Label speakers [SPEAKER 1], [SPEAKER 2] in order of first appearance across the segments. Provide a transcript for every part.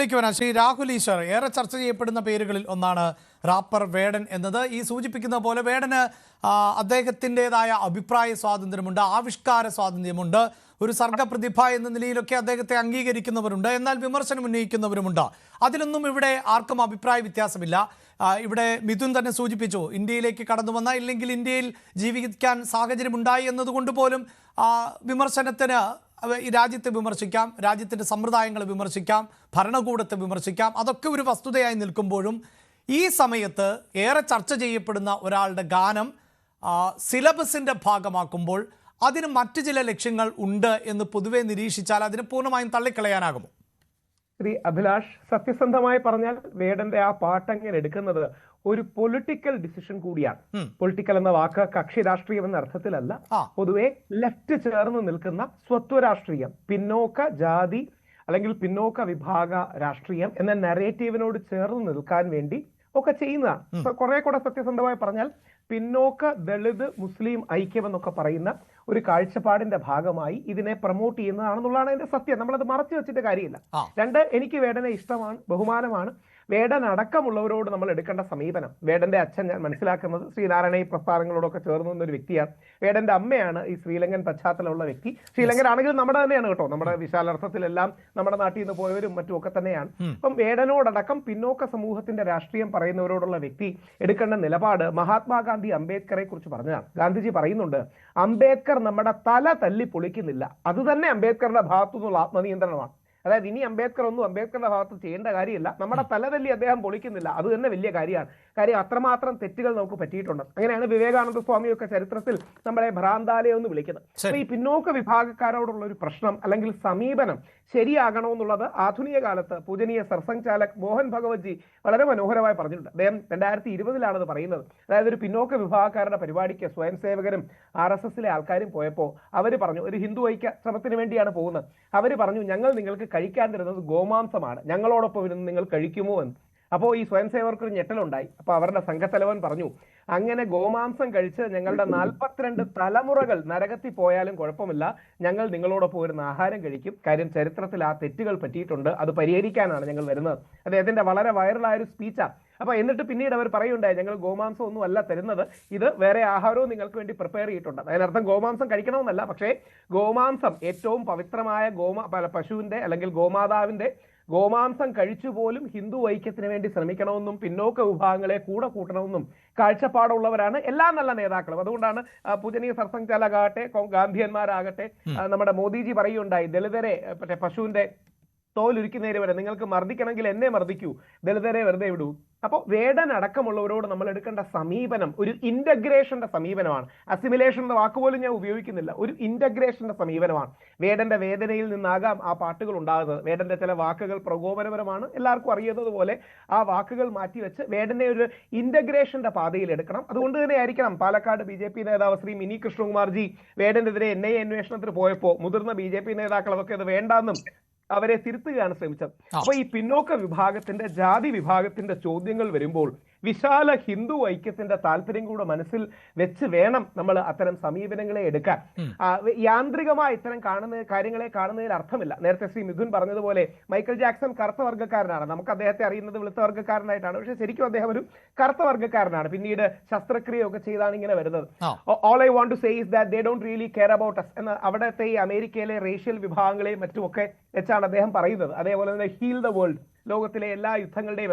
[SPEAKER 1] താങ്കളിലേക്ക് വരാം. ശ്രീ രാഹുൽ ഈശ്വർ, ഏറെ ചർച്ച ചെയ്യപ്പെടുന്ന പേരുകളിൽ ഒന്നാണ് റാപ്പർ വേടൻ എന്നത്. ഈ സൂചിപ്പിക്കുന്ന പോലെ വേടന് അദ്ദേഹത്തിൻ്റെതായ അഭിപ്രായ സ്വാതന്ത്ര്യമുണ്ട്, ആവിഷ്കാര സ്വാതന്ത്ര്യമുണ്ട്, ഒരു സർഗപ്രതിഭ എന്ന നിലയിലൊക്കെ അദ്ദേഹത്തെ അംഗീകരിക്കുന്നവരുണ്ട്, എന്നാൽ വിമർശനം ഉന്നയിക്കുന്നവരുമുണ്ട്. അതിലൊന്നും ഇവിടെ ആർക്കും അഭിപ്രായ വ്യത്യാസമില്ല. ഇവിടെ മിഥുൻ തന്നെ സൂചിപ്പിച്ചു, ഇന്ത്യയിലേക്ക് കടന്നു വന്ന, ഇല്ലെങ്കിൽ ഇന്ത്യയിൽ ജീവിക്കാൻ സാഹചര്യമുണ്ടായി എന്നതുകൊണ്ട് പോലും വിമർശനത്തിന് ഈ രാജ്യത്തെ വിമർശിക്കാം, രാജ്യത്തിൻ്റെ സമ്പ്രദായങ്ങളെ വിമർശിക്കാം, ഭരണകൂടത്തെ വിമർശിക്കാം. അതൊക്കെ ഒരു വസ്തുതയായി നിൽക്കുമ്പോഴും ഈ സമയത്ത് ഏറെ ചർച്ച ചെയ്യപ്പെടുന്ന ഒരാളുടെ ഗാനം സിലബസിൻ്റെ ഭാഗമാക്കുമ്പോൾ അതിന് മറ്റു ചില ലക്ഷ്യങ്ങൾ ഉണ്ട് എന്ന് പൊതുവെ നിരീക്ഷിച്ചാൽ അതിനെ പൂർണ്ണമായും തള്ളിക്കളയാനാകുമോ?
[SPEAKER 2] ശ്രീ അഭിലാഷ്, സത്യസന്ധമായി പറഞ്ഞാൽ വേടന്റെ ആ പാട്ടങ്ങനെ എടുക്കുന്നത് ഒരു പൊളിറ്റിക്കൽ ഡിസിഷൻ കൂടിയാണ്. പൊളിറ്റിക്കൽ എന്ന വാക്ക് കക്ഷി രാഷ്ട്രീയം എന്ന അർത്ഥത്തിലല്ല, പൊതുവെ ലെഫ്റ്റ് ചേർന്ന് നിൽക്കുന്ന സ്വത്വ രാഷ്ട്രീയം, പിന്നോക്ക ജാതി അല്ലെങ്കിൽ പിന്നോക്ക വിഭാഗ രാഷ്ട്രീയം എന്ന നരേറ്റീവിനോട് ചേർന്ന് നിൽക്കാൻ വേണ്ടി ഒക്കെ ചെയ്യുന്നതാണ്. കുറെ കൂടെ സത്യസന്ധമായി പറഞ്ഞാൽ പിന്നോക്ക ദളിത് മുസ്ലിം ഐക്യം എന്നൊക്കെ പറയുന്ന ഒരു കാഴ്ചപ്പാടിന്റെ ഭാഗമായി ഇതിനെ പ്രൊമോട്ട് ചെയ്യുന്നതാണെന്നുള്ളതാണ് എന്റെ സത്യം. നമ്മളത് മറച്ചു വെച്ചിട്ട് കാര്യമില്ല. രണ്ട്, എനിക്ക് വേടനെ ഇഷ്ടമാണ്, ബഹുമാനമാണ്. വേടൻ അടക്കമുള്ളവരോട് നമ്മൾ എടുക്കേണ്ട സമീപനം, വേടന്റെ അച്ഛൻ ഞാൻ മനസ്സിലാക്കുന്നത് ശ്രീനാരായണ ഈ പ്രസ്ഥാനങ്ങളോടൊക്കെ ചേർന്ന് നിന്നൊരു വ്യക്തിയാണ്. വേടന്റെ അമ്മയാണ് ഈ ശ്രീലങ്കൻ പശ്ചാത്തലമുള്ള വ്യക്തി. ശ്രീലങ്കൻ ആണെങ്കിലും നമ്മുടെ തന്നെയാണ് കേട്ടോ, നമ്മുടെ വിശാലർത്ഥത്തിലെല്ലാം നമ്മുടെ നാട്ടിൽ നിന്ന് പോയവരും മറ്റുമൊക്കെ തന്നെയാണ്. അപ്പം വേടനോടക്കം പിന്നോക്ക സമൂഹത്തിന്റെ രാഷ്ട്രീയം പറയുന്നവരോടുള്ള വ്യക്തി എടുക്കേണ്ട നിലപാട് മഹാത്മാഗാന്ധി അംബേദ്കറെ കുറിച്ച് പറഞ്ഞതാണ്. ഗാന്ധിജി പറയുന്നുണ്ട്, അംബേദ്കർ നമ്മുടെ തല തല്ലി പൊളിക്കുന്നില്ല, അത് തന്നെ അംബേദ്കറുടെ ഭാഗത്തു നിന്നുള്ള ആത്മനിയന്ത്രണമാണ്. അതായത് ഇനി അംബേദ്കർ ഒന്നും അംബേദ്കറുടെ ഭാഗത്ത് ചെയ്യേണ്ട കാര്യമില്ല, നമ്മുടെ തലതല്ലി അദ്ദേഹം പൊളിക്കുന്നില്ല, അത് തന്നെ വലിയ കാര്യമാണ്. കാര്യം അത്രമാത്രം തെറ്റുകൾ നമുക്ക് പറ്റിയിട്ടുണ്ട്. അങ്ങനെയാണ് വിവേകാനന്ദ സ്വാമിയൊക്കെ ചരിത്രത്തിൽ നമ്മളെ ഭ്രാന്താലയം എന്ന് വിളിക്കുന്നത്. അപ്പൊ ഈ പിന്നോക്ക വിഭാഗക്കാരോടുള്ള ഒരു പ്രശ്നം അല്ലെങ്കിൽ സമീപനം ശരിയാകണമെന്നുള്ളത് ആധുനിക കാലത്ത് പൂജനീയ സർസംഘ് ചാലക് മോഹൻ ഭഗവത്ജി വളരെ മനോഹരമായി പറഞ്ഞിട്ടുണ്ട്. അദ്ദേഹം 2020 പറയുന്നത്. അതായത് ഒരു പിന്നോക്ക വിഭാഗക്കാരുടെ പരിപാടിക്ക് സ്വയം സേവകരും RSSലെ ആൾക്കാരും പോയപ്പോൾ അവർ പറഞ്ഞു, ഒരു ഹിന്ദു ഐക്യ ശ്രമത്തിന് വേണ്ടിയാണ് പോകുന്നത്, അവർ പറഞ്ഞു, ഞങ്ങൾ നിങ്ങൾക്ക് കഴിക്കാൻ തരുന്നത് ഗോമാംസമാണ്, ഞങ്ങളോടൊപ്പം ഇരുന്ന് നിങ്ങൾ കഴിക്കുമോ എന്ന്. അപ്പോൾ ഈ സ്വയം സേവകർക്ക് ഒരു ഞെട്ടലുണ്ടായി. അപ്പൊ അവരുടെ സംഘത്തലവൻ പറഞ്ഞു, അങ്ങനെ ഗോമാംസം കഴിച്ച് ഞങ്ങളുടെ 42 തലമുറകൾ നരകത്തിൽ പോയാലും കുഴപ്പമില്ല, ഞങ്ങൾ നിങ്ങളോടൊപ്പം വരുന്ന ആഹാരം കഴിക്കും. കാര്യം ചരിത്രത്തിൽ ആ തെറ്റുകൾ പറ്റിയിട്ടുണ്ട്, അത് പരിഹരിക്കാനാണ് ഞങ്ങൾ വരുന്നത്. അദ്ദേഹത്തിന്റെ വളരെ വൈറലായ ഒരു സ്പീച്ചാണ്. അപ്പൊ എന്നിട്ട് പിന്നീട് അവർ പറയുണ്ടായി, ഞങ്ങൾ ഗോമാംസം ഒന്നും അല്ല തരുന്നത്, ഇത് വേറെ ആഹാരവും നിങ്ങൾക്ക് വേണ്ടി പ്രിപ്പയർ ചെയ്തിട്ടുണ്ട്. അതിനർത്ഥം ഗോമാംസം കഴിക്കണമെന്നല്ല, പക്ഷേ ഗോമാംസം ഏറ്റവും പവിത്രമായ പശുവിന്റെ അല്ലെങ്കിൽ ഗോമാതാവിന്റെ ഗോമാംസം കഴിച്ചുപോലും ഹിന്ദു ഐക്യത്തിന് വേണ്ടി ശ്രമിക്കണമെന്നും പിന്നോക്ക വിഭാഗങ്ങളെ കൂടെ കൂട്ടണമെന്നും കാഴ്ചപ്പാടുള്ളവരാണ് എല്ലാ നല്ല നേതാക്കളും. അതുകൊണ്ടാണ് പൂജനീയ സർസംഘ് ചാലക് ആകട്ടെ, ഗാന്ധിയന്മാരാകട്ടെ, നമ്മുടെ മോദിജി പറയുണ്ടായി, ദളിതരെ മറ്റേ പശുവിന്റെ തോലുരുക്കുന്നേര് വരെ നിങ്ങൾക്ക് മർദ്ദിക്കണമെങ്കിൽ എന്നെ മർദ്ദിക്കൂ, ദളിതരെ വെറുതെ വിടൂ. അപ്പോൾ വേടൻ അടക്കമുള്ളവരോട് നമ്മൾ എടുക്കേണ്ട സമീപനം ഒരു ഇന്റഗ്രേഷന്റെ സമീപനമാണ്. അസിമിലേഷൻ എന്ന വാക്കുപോലും ഞാൻ ഉപയോഗിക്കുന്നില്ല, ഒരു ഇന്റഗ്രേഷന്റെ സമീപനമാണ്. വേടന്റെ വേദനയിൽ നിന്നാകാം ആ പാട്ടുകൾ ഉണ്ടാകുന്നത്. വേടന്റെ ചില വാക്കുകൾ പ്രകോപനപരമാണ്, എല്ലാവർക്കും അറിയുന്നത് ആ വാക്കുകൾ മാറ്റിവെച്ച് വേടനെ ഒരു ഇന്റഗ്രേഷന്റെ പാതയിൽ എടുക്കണം. അതുകൊണ്ട് തന്നെ ആയിരിക്കണം പാലക്കാട് BJP നേതാവ് ശ്രീ മിനി കൃഷ്ണകുമാർജി വേടനെതിരെ NIA അന്വേഷണത്തിന് പോയപ്പോൾ മുതിർന്ന BJP നേതാക്കൾ അതൊക്കെ അത് വേണ്ടാന്നും അവരെ തിരുത്തുകയാണ് ശ്രമിച്ചത്. അപ്പൊ ഈ പിന്നോക്ക വിഭാഗത്തിന്റെ ജാതി വിഭാഗത്തിന്റെ ചോദ്യങ്ങൾ വരുമ്പോൾ വിശാല ഹിന്ദു ഐക്യത്തിന്റെ താല്പര്യം കൂടെ മനസ്സിൽ വെച്ച് വേണം നമ്മൾ അത്തരം സമീപനങ്ങളെ എടുക്കാൻ. യാന്ത്രികമായി ഇത്തരം കാര്യങ്ങളെ കാണുന്നതിൽ അർത്ഥമില്ല. നേരത്തെ ശ്രീ മിഥുൻ പറഞ്ഞതുപോലെ മൈക്കൽ ജാക്സൺ കറുത്ത വർഗ്ഗക്കാരനാണ്, നമുക്ക് അദ്ദേഹത്തെ അറിയുന്നത് വെളുത്ത വർഗ്ഗക്കാരനായിട്ടാണ്, പക്ഷെ ശരിക്കും അദ്ദേഹം ഒരു കറുത്ത വർഗ്ഗക്കാരനാണ്. പിന്നീട് ശസ്ത്രക്രിയയൊക്കെ ചെയ്താണ് ഇങ്ങനെ വരുന്നത്. All I want to say is that they don't really care about us എന്ന അവിടത്തെ ഈ അമേരിക്കയിലെ റേഷ്യൽ വിഭാഗങ്ങളെയും മറ്റുമൊക്കെ വെച്ചാണ് അദ്ദേഹം പറയുന്നത്. അതേപോലെ തന്നെ ഹീൽ ദ വേൾഡ്, ലോകത്തിലെ എല്ലാ യുദ്ധങ്ങളുടെയും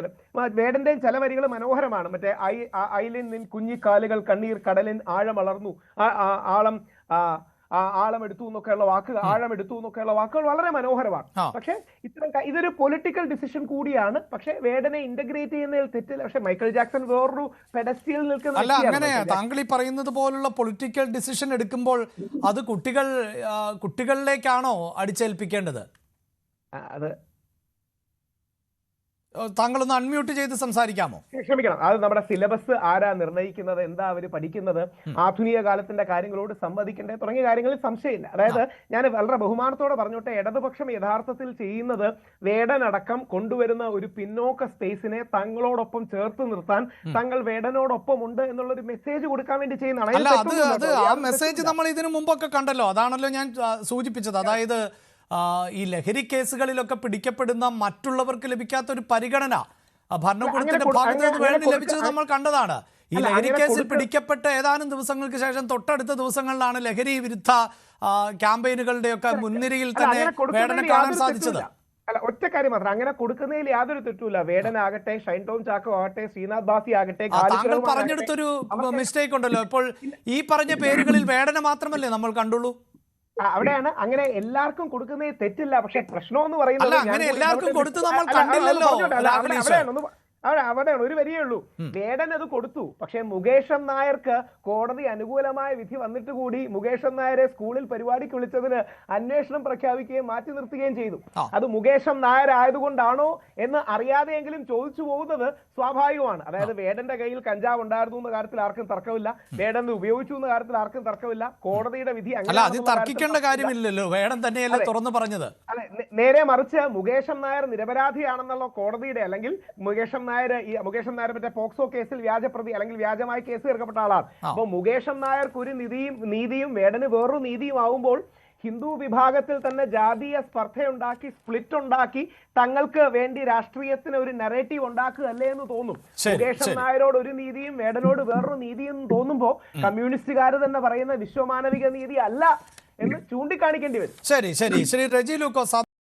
[SPEAKER 2] വേടന്റെയും ചില വരികൾ മനോഹരമാണ്. മറ്റേ ഐലിൻ നിൻ കുഞ്ഞിക്കാലുകൾ കണ്ണീർ കടലിൻ ആഴമളർന്നു, ആഴം എടുത്തു എന്നൊക്കെയുള്ള വാക്കുകൾ, വാക്കുകൾ വളരെ മനോഹരമാണ്. പക്ഷെ ഇതൊരു പൊളിറ്റിക്കൽ ഡിസിഷൻ കൂടിയാണ്. പക്ഷെ വേടനെ ഇന്റഗ്രേറ്റ് ചെയ്യുന്നതിൽ തെറ്റില്ല. പക്ഷെ മൈക്കൽ ജാക്സൺ വേറൊരു പെഡസ്റ്റിയിൽ നിൽക്കുന്ന
[SPEAKER 1] അല്ല. അങ്ങനെ താങ്കൾ ഈ പറയുന്നത് പോലുള്ള പൊളിറ്റിക്കൽ ഡിസിഷൻ എടുക്കുമ്പോൾ അത് കുട്ടികളിലേക്കാണോ അടിച്ചേൽപ്പിക്കേണ്ടത്?
[SPEAKER 2] അത്
[SPEAKER 1] താങ്കളൊന്ന് അൺമ്യൂട്ട് ചെയ്ത് സംസാരിക്കാമോ?
[SPEAKER 2] ക്ഷമിക്കണം, അത് നമ്മുടെ സിലബസ് ആരാ നിർണ്ണയിക്കുന്നത്, എന്താ അവർ പഠിക്കുന്നത്, ആധുനിക കാലത്തിന്റെ കാര്യങ്ങളോട് സംവദിക്കേണ്ടേ തുടങ്ങിയ കാര്യങ്ങളിൽ സംശയമില്ല. അതായത് ഞാൻ വളരെ ബഹുമാനത്തോടെ പറഞ്ഞോട്ടെ, ഇടതുപക്ഷം യഥാർത്ഥത്തിൽ ചെയ്യുന്നത് വേടനടക്കം കൊണ്ടുവരുന്ന ഒരു പിന്നോക്ക സ്പേസിനെ തങ്ങളോടൊപ്പം ചേർത്ത് നിർത്താൻ തങ്ങൾ വേടനോടൊപ്പം ഉണ്ട് എന്നുള്ളൊരു മെസ്സേജ് കൊടുക്കാൻ വേണ്ടി ചെയ്യുന്നതാണ്.
[SPEAKER 1] ആ മെസ്സേജ് നമ്മൾ ഇതിനു മുമ്പൊക്കെ കണ്ടല്ലോ. അതാണല്ലോ ഞാൻ സൂചിപ്പിച്ചത്. അതായത് ഈ ലഹരി കേസുകളിലൊക്കെ പിടിക്കപ്പെടുന്ന മറ്റുള്ളവർക്ക് ലഭിക്കാത്ത ഒരു പരിഗണന ഭരണകൂടത്തിന്റെ ഭാഗത്ത് നിന്ന് വേണ്ടി ലഭിച്ചത് നമ്മൾ കണ്ടതാണ്. ഈ ലഹരി കേസിൽ പിടിക്കപ്പെട്ട് ഏതാനും ദിവസങ്ങൾക്ക് ശേഷം തൊട്ടടുത്ത ദിവസങ്ങളിലാണ് ലഹരി വിരുദ്ധ ക്യാമ്പയിനുകളുടെയൊക്കെ മുൻനിരയിൽ തന്നെ വേടനെ കാണാൻ സാധിച്ചത്.
[SPEAKER 2] അല്ല, ഒറ്റ കാര്യം മാത്രം, അങ്ങനെ കൊടുക്കുന്നതിൽ യാതൊരു തെറ്റുമില്ല. വേടനാകട്ടെ, ഷൈൻ ടോം ചാക്കോ ആകട്ടെ, ശ്രീനാഥ് ബാസി ആകട്ടെ,
[SPEAKER 1] താങ്കൾ പറഞ്ഞെടുത്തൊരു മിസ്റ്റേക്ക് ഉണ്ടല്ലോ. ഇപ്പോൾ ഈ പറഞ്ഞ പേരുകളിൽ വേടനെ മാത്രമല്ലേ നമ്മൾ കണ്ടുള്ളൂ?
[SPEAKER 2] അവിടെയാണ് അങ്ങനെ എല്ലാവർക്കും കൊടുക്കുന്നതിൽ തെറ്റില്ല. പക്ഷെ പ്രശ്നം എന്ന് പറയുന്നത്
[SPEAKER 1] അങ്ങനെ എല്ലാവർക്കും കൊടുത്ത് നമ്മൾ കണ്ടില്ലല്ലോ.
[SPEAKER 2] അവിടെ ഒരു വരിയേ ഉള്ളൂ. വേടൻ അത് കൊടുത്തു. പക്ഷെ മുകേഷൻ നായർക്ക് കോടതി അനുകൂലമായ വിധി വന്നിട്ട് കൂടി മുകേഷൻ നായരെ സ്കൂളിൽ പരിപാടിക്ക് വിളിച്ചതിന് അന്വേഷണം പ്രഖ്യാപിക്കുകയും മാറ്റി നിർത്തുകയും ചെയ്തു. അത് മുകേഷൻ നായർ ആയതുകൊണ്ടാണോ എന്ന് അറിയാതെയെങ്കിലും ചോദിച്ചു പോകുന്നത് സ്വാഭാവികമാണ്. അതായത് വേടന്റെ കയ്യിൽ കഞ്ചാവ് ഉണ്ടായിരുന്നു എന്ന കാര്യത്തിൽ ആർക്കും തർക്കമില്ല, വേടൻ ഉപയോഗിച്ചു എന്ന കാര്യത്തിൽ ആർക്കും തർക്കമില്ല. കോടതിയുടെ വിധി
[SPEAKER 1] തർക്കിക്കേണ്ട കാര്യമില്ലല്ലോ, വേടൻ തന്നെയല്ലേ തുറന്നു പറഞ്ഞത്.
[SPEAKER 2] അതെ, നേരെ മറിച്ച് മുകേഷൻ നായർ നിരപരാധിയാണെന്നുള്ള കോടതിയുടെ, അല്ലെങ്കിൽ മുകേഷൻ നായർ മറ്റേ പോക്സോ കേസിൽ വ്യാജപ്രതി അല്ലെങ്കിൽ വ്യാജമായി കേസ് ചേർക്കപ്പെട്ട ആളാണ്. അപ്പൊ മുകേഷൻ നായർക്ക് ഒരു നീതിയും വേടന് വേറൊരു നീതിയും ആവുമ്പോൾ ഹിന്ദു വിഭാഗത്തിൽ തന്നെ ജാതീയ സ്പർദ്ധയുണ്ടാക്കി, സ്പ്ലിറ്റ് ഉണ്ടാക്കി, തങ്ങൾക്ക് വേണ്ടി രാഷ്ട്രീയത്തിന് ഒരു നറേറ്റീവ് ഉണ്ടാക്കുകയല്ലേ എന്ന് തോന്നും. മുകേഷൻ നായരോട് ഒരു നീതിയും വേടനോട് വേറൊരു നീതിയും തോന്നുമ്പോ കമ്മ്യൂണിസ്റ്റുകാർ തന്നെ പറയുന്ന വിശ്വമാനവിക നീതി അല്ല എന്ന് ചൂണ്ടിക്കാണിക്കേണ്ടി വരും.
[SPEAKER 1] ശരി ശ്രീ റെജി ലൂക്കോസ്.